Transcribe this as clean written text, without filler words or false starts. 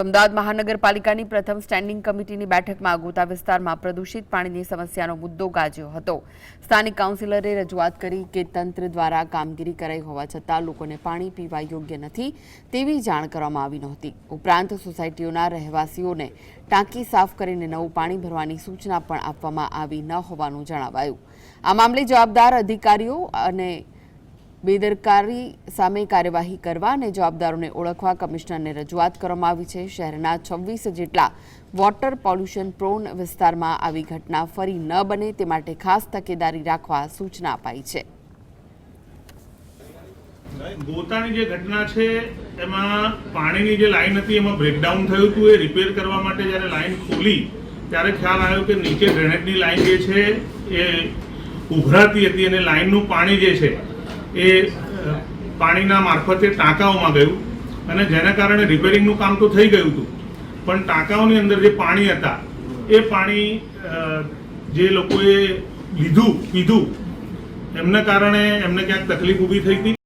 અમદાવાદ મહાનગરપાલિકાની પ્રથમ સ્ટેન્ડિંગ કમિટીની બેઠકમાં ગોતા વિસ્તારમાં પ્રદૂષિત પાણીની સમસ્યાનો મુદ્દો ગાજ્યો હતો। સ્થાનિક કાઉન્સિલરે રજૂઆત કરી કે તંત્ર દ્વારા કામગીરી કરાઈ હોવા છતાં લોકોને પાણી પીવા યોગ્ય નથી તેવી જાણ કરવામાં આવી નહોતી। ઉપરાંત સોસાયટીઓના રહેવાસીઓને ટાંકી સાફ કરીને નવું પાણી ભરવાની સૂચના પણ આપવામાં આવી ન હોવાનું જણાવાયું। આ મામલે જવાબદાર અધિકારીઓ અને બેદરકારી સામે કાર્યવાહી કરવા અને જવાબદારોને ઓળખવા કમિશનરને રજૂઆત કરવામાં આવી છે। શહેરના 26 જેટલા વોટર પોલ્યુશન પ્રોન વિસ્તારમાં આવી ઘટના ફરી ન બને તે માટે ખાસ તકેદારી રાખવા સૂચના અપાઈ છે। ગોતાની જે ઘટના છે એમાં પાણીની જે લાઈન હતી એમાં બ્રેકડાઉન થયું હતું। એ રિપેર કરવા માટે જ્યારે લાઈન ખોલી ત્યારે ખ્યાલ આવ્યો કે નીચે ડ્રેનેજની લાઈન જે છે એ ઉભરાતી હતી અને લાઈનનું પાણી જે છે એ પાણીના મારફતે ટાંકાઓમાં ગયું અને જેના કારણે રિપેરિંગનું કામ તો થઈ ગયું હતું, પણ ટાંકાઓની અંદર જે પાણી હતા એ પાણી જે લોકોએ પીધું એમના કારણે એમને ક્યાંક તકલીફ ઊભી થઈ હતી।